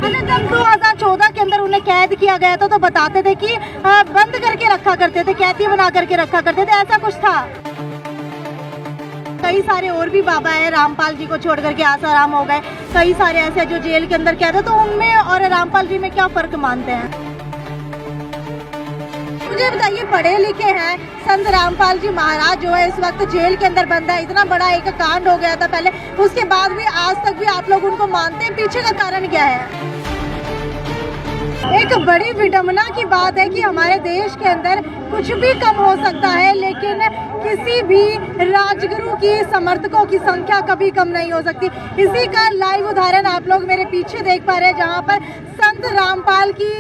अच्छा, जब 2014 के अंदर उन्हें कैद किया गया था तो बताते थे कि बंद करके रखा करते थे, कैदी बना करके रखा करते थे, ऐसा कुछ था? कई सारे और भी बाबा है, रामपाल जी को छोड़ करके आसाराम हो गए, कई सारे ऐसे जो जेल के अंदर कैद है, तो उनमें और रामपाल जी में क्या फर्क मानते हैं? मुझे बताइए, पढ़े लिखे हैं, संत रामपाल जी महाराज जो है इस वक्त जेल के अंदर बंद है, इतना बड़ा एक कांड हो गया था पहले, उसके बाद भी आज तक भी आप लोग उनको मानते हैं, पीछे का कारण क्या है? एक बड़ी विडंबना की बात है कि हमारे देश के अंदर कुछ भी कम हो सकता है, लेकिन किसी भी राजगुरु की समर्थकों की संख्या कभी कम नहीं हो सकती। इसी का लाइव उदाहरण आप लोग मेरे पीछे देख पा रहे हैं, जहां पर संत रामपाल की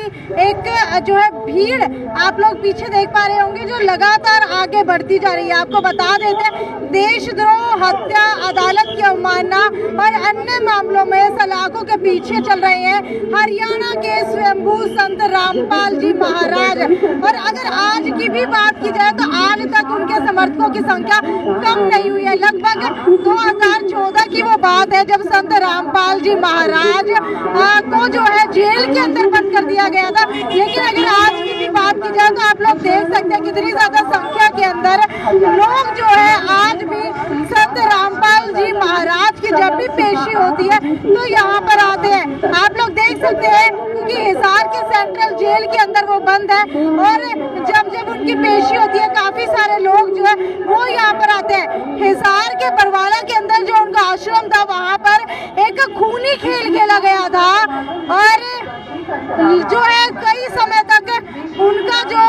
एक जो है भीड़ आप लोग पीछे देख पा रहे होंगे, जो लगातार आगे बढ़ती जा रही है। आपको बता देते हैं, देशद्रोह, हत्या, अदालत की अवमानना और अन्य मामलों में सलाखों के पीछे चल रहे हैं हरियाणा के स्वयंभू संत रामपाल जी महाराज। और अगर आज की भी बात की जाए तो आज तक उनके समर्थकों की संख्या कम नहीं हुई है। लगभग 2014 की वो बात है जब संत रामपाल जी महाराज को जो है जेल के अंदर बंद कर दिया गया था, लेकिन अगर आज की भी बात की जाए तो आप लोग देख सकते हैं कितनी ज्यादा संख्या के अंदर लोग जो है आज भी संत रामपाल जी महाराज की जब भी पेशी होती है तो यहाँ पर आते हैं। आप लोग देख सकते हैं क्योंकि हिसार के सेंट्रल जेल के अंदर वो बंद है, और जब जब उनकी पेशी होती है काफी सारे लोग जो है वो यहाँ पर आते हैं। हिसार के बरवाला के अंदर जो उनका आश्रम था, वहाँ पर एक खूनी खेल खेला गया था, और जो है कई समय तक उनका जो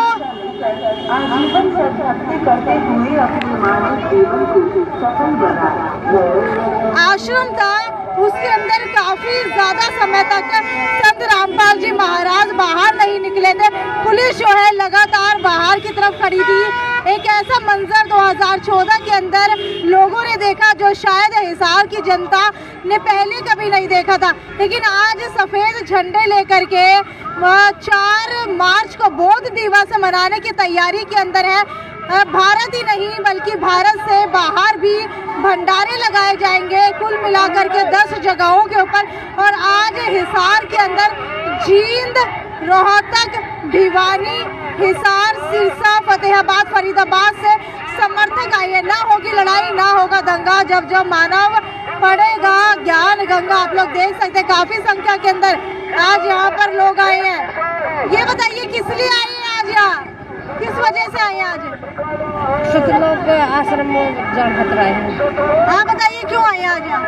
आजीवन सत्य करते हुए अपने मानव जीवन को सफल बनाया आश्रम था, उसके अंदर काफी ज्यादा समय तक संत रामपाल जी महाराज बाहर नहीं निकले थे। पुलिस जो है लगातार बाहर की तरफ खड़ी थी। एक ऐसा मंजर 2014 के अंदर लोगों ने देखा जो शायद हिसार की जनता ने पहले कभी नहीं देखा था। लेकिन आज सफेद झंडे लेकर के 4 मार्च को बौद्ध दिवस मनाने की तैयारी के अंदर है। भारत ही नहीं बल्कि भारत से बाहर भी भंडारे लगाए जाएंगे, कुल मिलाकर के 10 जगहों के ऊपर। और आज हिसार के अंदर जींद, रोहतक, भिवानी, हिसार, सिरसा, फतेहाबाद, फरीदाबाद से समर्थक आए हैं। ना होगी लड़ाई, ना होगा दंगा, जब जब मानव पड़ेगा ज्ञान गंगा। आप लोग देख सकते हैं काफी संख्या के अंदर आज यहाँ पर लोग आए हैं। ये बताइए किस लिए आए हैं आज यहाँ, किस वजह से आए आज? कुछ लोग आश्रम में जान खतरा है। हाँ बताइए क्यों आए आज यहाँ?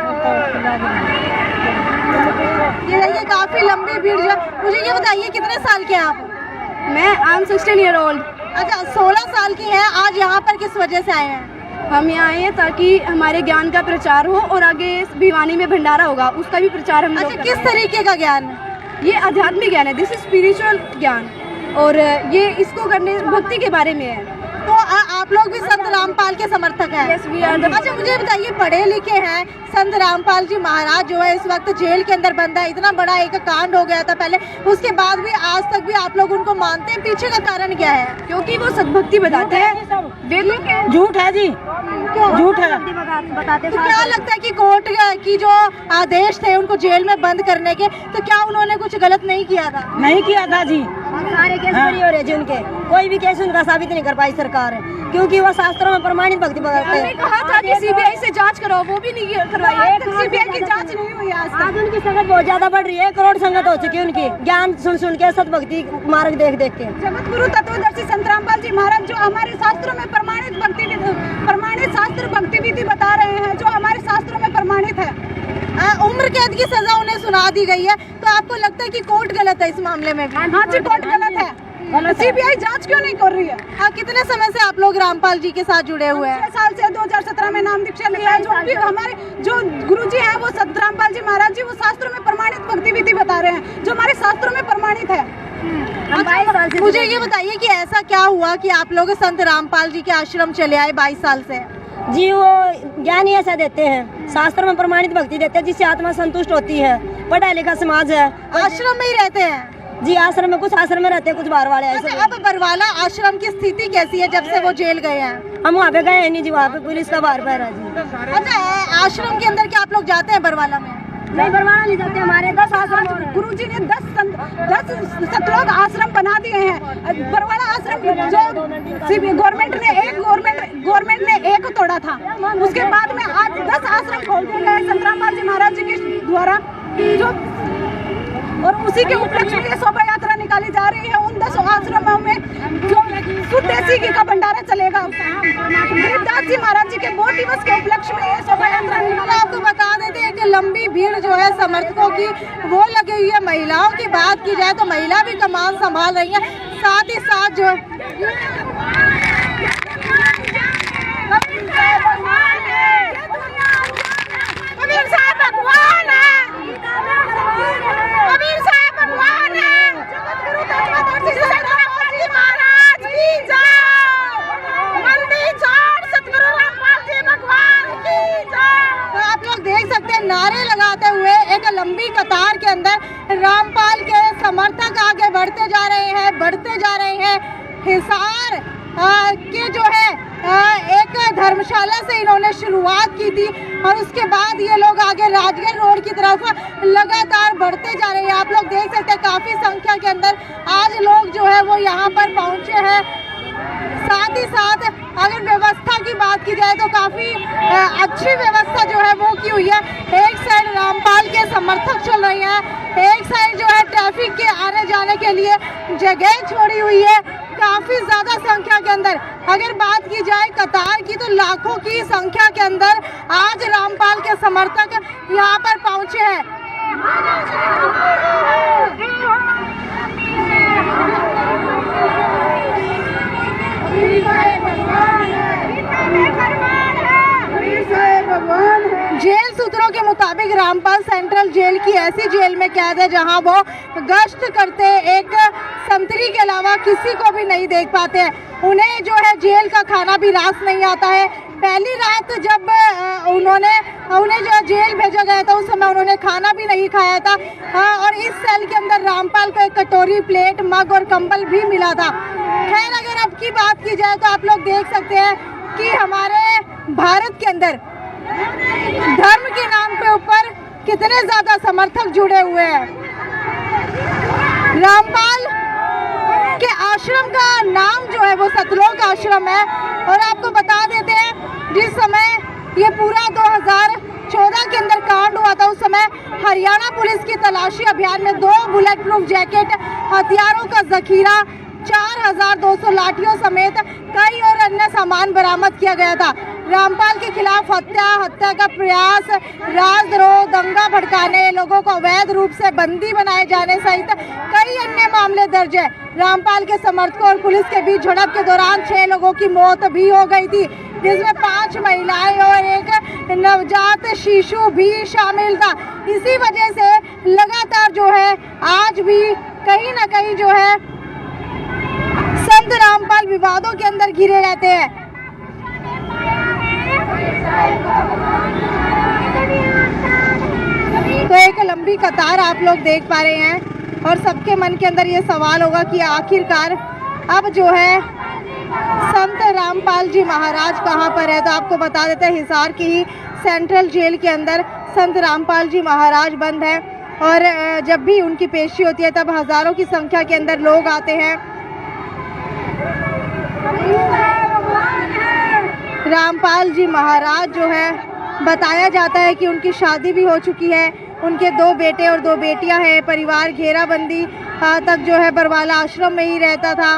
ये देखिए काफी लंबी भीड़ जो। मुझे ये बताइए कितने साल के हैं आप? मैं आई एम 16 ईयर ओल्ड। अच्छा, 16 साल की हैं। आज यहाँ पर किस वजह से आए हैं? हम यहाँ आए हैं ताकि हमारे ज्ञान का प्रचार हो और आगे भिवानी में भंडारा होगा उसका भी प्रचार हम लोग। अच्छा, किस तरीके का ज्ञान? ये आध्यात्मिक ज्ञान है, दिस इज स्पिरिचुअल ज्ञान, और ये इसको करने भक्ति के बारे में है। तो आप लोग भी संत रामपाल के समर्थक हैं? Yes, we are the... अच्छा, मुझे बताइए, पढ़े लिखे हैं, संत रामपाल जी महाराज जो है इस वक्त जेल के अंदर बंद है, इतना बड़ा एक कांड हो गया था पहले, उसके बाद भी आज तक भी आप लोग उनको मानते हैं, पीछे का कारण क्या है? क्योंकि वो सद्भक्ति बताते हैं। झूठ है जी, झूठ है। बताते। तो क्या लगता है कि कोर्ट की जो आदेश थे उनको जेल में बंद करने के, तो क्या उन्होंने कुछ गलत नहीं किया था? नहीं किया था जी। सारे केस बड़ी हो रहे जी उनके, कोई भी केस उनका साबित नहीं कर पाई सरकार, क्योंकि वो शास्त्रों में प्रमाणित भक्ति करते हैं। कहा था कि सीबीआई से जांच करो, वो भी नहीं करवाई। सीबीआई की जांच नहीं हुई आज तक। उनकी संगत बहुत ज्यादा बढ़ रही है, करोड़ संगत हो चुकी है उनकी, ज्ञान सुन सुन के, सतभक्ति मार्ग देख देख के। जगत गुरु तत्वदर्शी संत रामपाल जी महाराज जो हमारे शास्त्रों में प्रमाणित शास्त्र भक्ति विधि बता रहे हैं, जो हमारे शास्त्रों में प्रमाणित है। उम्र कैद की सजा उन्हें सुना दी गई है, तो आपको लगता है कि कोर्ट गलत है इस मामले में? हाँ जी, कोर्ट गलत है। सीबीआई जांच क्यों नहीं कर रही है? हाँ, कितने समय से आप लोग रामपाल जी के साथ जुड़े हुए हैं? 6 साल से 2017 में नाम दीक्षा लिया है। जो भी हमारे जो गुरुजी हैं वो संत रामपाल जी महाराज जी वो शास्त्रों में प्रमाणित भक्ति विधि बता रहे हैं, जो हमारे शास्त्रों में प्रमाणित है। अच्छा, मुझे ये बताइए कि ऐसा क्या हुआ कि आप लोग संत रामपाल जी के आश्रम चले आए 22 साल से? जी, वो ज्ञान ही ऐसा देते हैं, शास्त्रों में प्रमाणित भक्ति देते हैं, जिससे आत्मा संतुष्ट होती है। पढ़ा लिखा समाज है। आश्रम में ही रहते हैं जी? आश्रम में, कुछ आश्रम में रहते हैं, कुछ बाहर वाले ऐसे। अच्छा, अब बरवाला आश्रम की स्थिति कैसी है जब से वो जेल गए हैं? हम वहाँ पे गए नहीं जी, वहाँ पे पुलिस का बार बार है जी। अच्छा, आश्रम के अंदर क्या आप लोग जाते हैं बरवाला में? नहीं बरवाड़ा नहीं जाते, हमारे 10 आश्रम और हैं। गुरुजी ने 10 सतलोक आश्रम बना दिए हैं। बरवाड़ा आश्रम जो गवर्नमेंट ने एक तोड़ा था, उसके बाद में आज 10 आश्रम खोल दिए गए संत रामपाल जी महाराज जी के द्वारा, जो और उसी के उपलक्ष्य में ये शोभा यात्रा निकाली जा रही है। उन 10 आश्रमों में जो शुद्ध देसी घी का भंडारा चलेगा, गरीबदास जी महाराज जी के 2 दिवस के उपलक्ष्य में ये शोभा यात्रा निकाला। आपको बता देते हैं कि लंबी भीड़ जो है समर्थकों की वो लगी हुई है। महिलाओं की बात की जाए तो महिला भी कमान संभाल रही है, साथ ही साथ जो नारे लगाते हुए एक लंबी कतार के अंदर रामपाल के समर्थक आगे बढ़ते जा रहे हैं। हिसार के जो है एक धर्मशाला से इन्होंने शुरुआत की थी और उसके बाद ये लोग आगे राजगढ़ रोड की तरफ लगातार बढ़ते जा रहे हैं। आप लोग देख सकते हैं काफी संख्या के अंदर आज लोग जो है वो यहाँ पर पहुँचे हैं। साथ ही साथ अगर व्यवस्था की बात की जाए तो काफी अच्छी व्यवस्था जो है वो की हुई है। एक साइड रामपाल के समर्थक चल रही हैं, एक साइड जो है ट्रैफिक के आने जाने के लिए जगह छोड़ी हुई है काफी ज्यादा संख्या के अंदर। अगर बात की जाए कतार की तो लाखों की संख्या के अंदर आज रामपाल के समर्थक यहाँ पर पहुंचे हैं। जेल सूत्रों के मुताबिक रामपाल सेंट्रल जेल की ऐसी जेल में कैद है जहां वो गश्त करते एक संतरी के अलावा किसी को भी नहीं देख पाते हैं। उन्हें जो है जेल का खाना भी रास नहीं आता है। पहली रात जब उन्हें जो जेल भेजा गया था उस समय उन्होंने खाना भी नहीं खाया था। और इस सेल के अंदर रामपाल को एक कटोरी, प्लेट, मग और कंबल भी मिला था। खैर अगर अब की बात की जाए तो आप लोग देख सकते हैं कि हमारे भारत के अंदर धर्म के नाम पे ऊपर कितने ज्यादा समर्थक जुड़े हुए हैं। रामपाल के आश्रम का नाम जो है वो सतलोक आश्रम है। और आपको बता देते हैं जिस समय ये पूरा 2014 के अंदर कांड हुआ था उस समय हरियाणा पुलिस की तलाशी अभियान में 2 बुलेट प्रूफ जैकेट, हथियारों का जखीरा, 4200 लाठियों समेत कई और अन्य सामान बरामद किया गया था। रामपाल के खिलाफ हत्या का प्रयास, राजद्रोह, दंगा भड़काने, लोगों को अवैध रूप से बंदी बनाए जाने सहित कई अन्य मामले दर्ज है। रामपाल के समर्थकों और पुलिस के बीच झड़प के दौरान 6 लोगों की मौत भी हो गई थी, जिसमें 5 महिलाएं और एक नवजात शिशु भी शामिल था। इसी वजह से लगातार जो है आज भी कहीं ना कहीं जो है संत रामपाल विवादों के अंदर घिरे रहते हैं। तो एक लंबी कतार आप लोग देख पा रहे हैं और सबके मन के अंदर ये सवाल होगा कि आखिरकार अब जो है संत रामपाल जी महाराज कहाँ पर है। तो आपको बता देते हैं हिसार की ही सेंट्रल जेल के अंदर संत रामपाल जी महाराज बंद है और जब भी उनकी पेशी होती है तब हजारों की संख्या के अंदर लोग आते हैं। रामपाल जी महाराज जो है बताया जाता है कि उनकी शादी भी हो चुकी है, उनके 2 बेटे और 2 बेटियां हैं। परिवार घेराबंदी तक जो है बरवाला आश्रम में ही रहता था।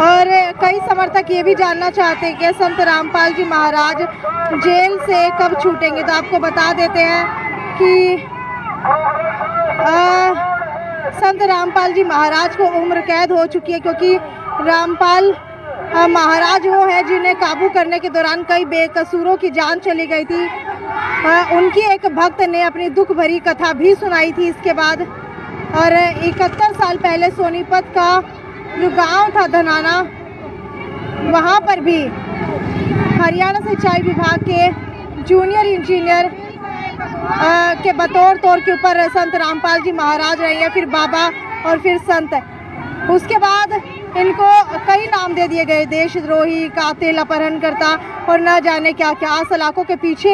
और कई समर्थक ये भी जानना चाहते हैं कि संत रामपाल जी महाराज जेल से कब छूटेंगे। तो आपको बता देते हैं कि संत रामपाल जी महाराज को उम्र कैद हो चुकी है, क्योंकि रामपाल महाराज वो है जिन्हें काबू करने के दौरान कई बेकसूरों की जान चली गई थी। उनकी एक भक्त ने अपनी दुख भरी कथा भी सुनाई थी इसके बाद। और 71 साल पहले सोनीपत का जो गांव था धनाना, वहां पर भी हरियाणा सिंचाई विभाग के जूनियर इंजीनियर के बतौर तौर के ऊपर संत रामपाल जी महाराज रहे हैं, फिर बाबा और फिर संत। उसके बाद इनको कई नाम दे दिए गए, देशद्रोही, कातिल, अपहरणकर्ता और न जाने क्या क्या। सलाखों के पीछे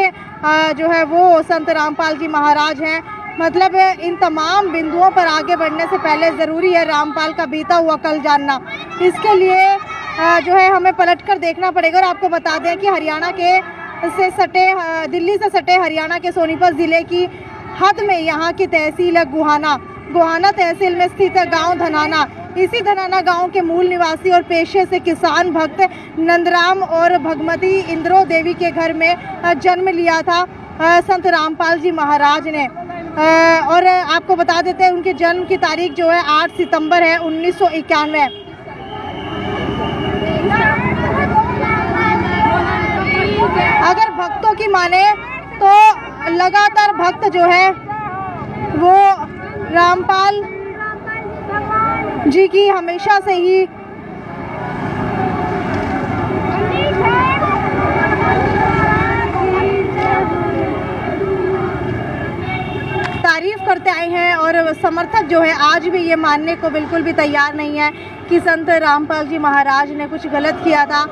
जो है वो संत रामपाल जी महाराज हैं। मतलब इन तमाम बिंदुओं पर आगे बढ़ने से पहले ज़रूरी है रामपाल का बीता हुआ कल जानना। इसके लिए जो है हमें पलट कर देखना पड़ेगा। और आपको बता दें कि हरियाणा के दिल्ली से सटे हरियाणा के सोनीपत ज़िले की हद में यहाँ की तहसील है गोहाना तहसील में स्थित है गाँव धनाना। इसी धनाना गांव के मूल निवासी और पेशे से किसान भक्त नंदराम और भगवती इंद्रो देवी के घर में जन्म लिया था संत रामपाल जी महाराज ने। और आपको बता देते हैं उनके जन्म की तारीख जो है 8 सितंबर है 1991। अगर भक्तों की माने तो लगातार भक्त जो है वो रामपाल जी की हमेशा से ही तारीफ करते आए हैं। और समर्थक जो है आज भी ये मानने को बिल्कुल भी तैयार नहीं है कि संत रामपाल जी महाराज ने कुछ गलत किया था।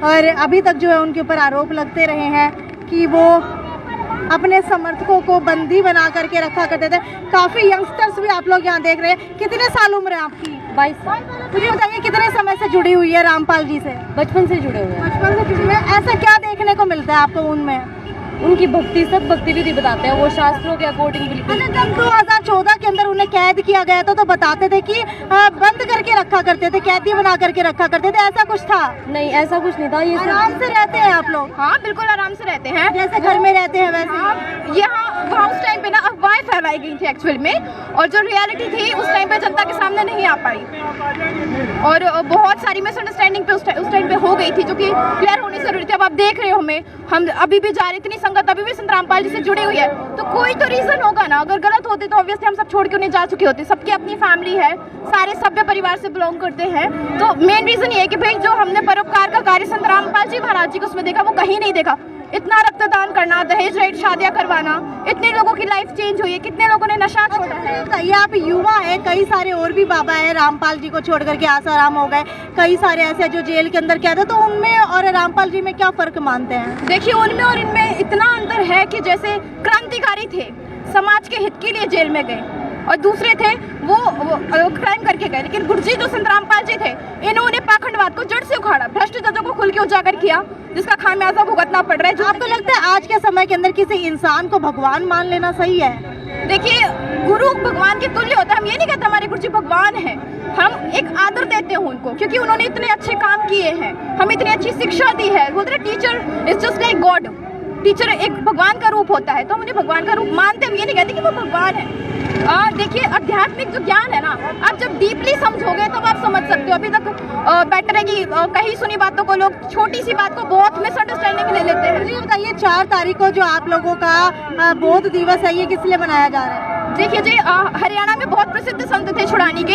और अभी तक जो है उनके ऊपर आरोप लगते रहे हैं कि वो अपने समर्थकों को बंदी बना करके रखा करते थे। काफ़ी यंगस्टर्स भी आप लोग यहाँ देख रहे हैं। कितने साल उम्र है आपकी? 22 साल। मुझे बताइए कितने समय से जुड़ी हुई है रामपाल जी से? बचपन से जुड़े हुए हैं। बचपन से जुड़ी हुई है। ऐसा क्या देखने को मिलता है आपको उनमें? उनकी भक्ति, सब भक्ति विधि बताते हैं, वो शास्त्रों के अकॉर्डिंग बिल्कुल। अच्छा, जब 2014 के अंदर उन्हें कैद किया गया था तो बताते थे कि बंद करके रखा करते थे, कैदी बना करके रखा करते थे, ऐसा कुछ था? नहीं, ऐसा कुछ नहीं था। ये आराम से रहते हैं आप लोग? हाँ, बिल्कुल आराम से रहते हैं, जैसे घर में रहते हैं वैसे। यहाँ वहाँ उस टाइम पे ना अफवाहें फैलाई गई थी एक्चुअल में, और जो रियलिटी थी उस टाइम पे जनता के सामने नहीं आ पाई, और बहुत सारी मिसअंडरस्टैंडिंग पे उस टाइम पे हो गई थी, जो कि क्लियर होनी जरूरी थी। अब आप देख रहे हो हम अभी भी जा रहे, इतनी संगत अभी भी संत रामपाल जी से जुड़ी हुई है, तो कोई तो रीजन होगा ना। अगर गलत होते तो ऑब्वियसली हम सब छोड़ के उन्हें जा चुके होते। सबकी अपनी फैमिली है, सारे सभ्य परिवार से बिलोंग करते हैं, तो मेन रीजन ये है कि भाई जो हमने परोपकार का कार्य संत रामपाल जी महाराज जी को उसमें देखा, वो कहीं नहीं देखा। इतना रक्तदान करना, दहेज रहित शादियां करवाना, इतने लोगों की लाइफ चेंज हुई है, कितने लोगों ने नशा छोड़ा है। ये आप युवा है, कई सारे और भी बाबा है रामपाल जी को छोड़ करके आसाराम हो गए, कई सारे ऐसे जो जेल के अंदर कैद है, तो उनमें और रामपाल जी में क्या फर्क मानते हैं? देखिए, उनमें और इनमें इतना अंतर है कि जैसे क्रांतिकारी थे, समाज के हित के लिए जेल में गए, और दूसरे थे वो क्राइम करके गए। लेकिन गुरुजी जो संत रामपाल जी थे, इन्होंने पाखंडवाद को जड़ से उखाड़ा, भ्रष्ट तत्वों को खुल के उजागर किया, जिसका खामियाजा भुगतना पड़ रहा है। आपको लगता है आज के समय के अंदर किसी इंसान को भगवान मान लेना सही है? देखिए, गुरु भगवान के तुल्य होता है। हम ये नहीं कहते हमारे गुरुजी भगवान हैं, हम एक आदर देते हैं उनको, क्योंकि उन्होंने इतने अच्छे काम किए हैं, हमें इतनी अच्छी शिक्षा दी है। बोलते हैं teacher is just like God, teacher एक भगवान का रूप होता है, तो हम उन्हें भगवान का रूप मानते हैं। हम ये नहीं कहते कि वो भगवान है। देखिए, आध्यात्मिक जो ज्ञान है ना, आप जब डीपली समझोगे तब आप समझ सकते हो। अभी तक बेटर है कि कहीं सुनी बातों को लोग छोटी सी बात को बहुत मिसअंडरस्टैंडिंग ले लेते हैं। ये बताइए 4 तारीख को जो आप लोगों का बौद्ध दिवस है, ये किस लिए मनाया जा रहा है? देखिए जी, हरियाणा में बहुत प्रसिद्ध संत थे छुड़ानी के,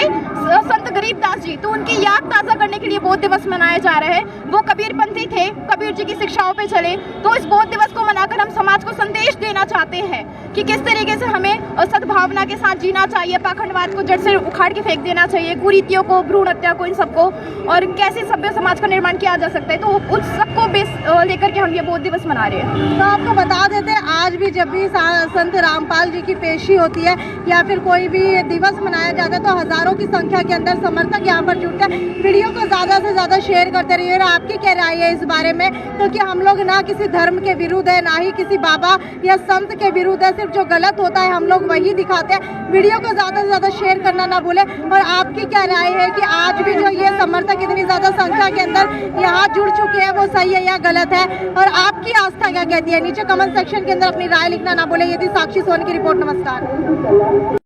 संत गरीबदास जी, तो उनकी याद ताज़ा करने के लिए बौद्ध दिवस मनाया जा रहा है। वो कबीरपंथी थे, कबीर जी की शिक्षाओं पे चले, तो इस बौद्ध दिवस को मनाकर हम समाज को संदेश देना चाहते हैं कि किस तरीके से हमें सद्भावना के साथ जीना चाहिए, पाखंडवाद को जड़ से उखाड़ के फेंक देना चाहिए, कुरीतियों को, भ्रूण हत्या को, इन सबको, और कैसे सभ्य समाज का निर्माण किया जा सकता है। तो उस सबको बेस लेकर के हम ये बौद्ध दिवस मना रहे हैं। तो आपको बता देते हैं, आज भी जब भी संत रामपाल जी की पेशी होती है या फिर कोई भी दिवस मनाया जाता है, तो हजारों की संख्या के अंदर समर्थक यहाँ पर जुटते हैं। वीडियो को ज़्यादा से ज़्यादा शेयर करते रहिए। आपकी क्या राय है इस बारे में? क्योंकि हम लोग ना किसी धर्म के विरुद्ध है, ना ही किसी बाबा या संत के विरुद्ध है, सिर्फ जो गलत होता है हम लोग वही दिखाते हैं। वीडियो को ज़्यादा से ज़्यादा शेयर करना ना भूलें। और आपकी क्या राय है कि आज भी जो ये समर्थक इतनी ज़्यादा संख्या के अंदर यहाँ जुड़ चुके हैं, वो सही है या गलत है? और आपकी आस्था क्या कहती है? नीचे कमेंट सेक्शन के अंदर अपनी राय लिखना ना भूलें। ये थी साक्षी सोनी की रिपोर्ट। नमस्कार।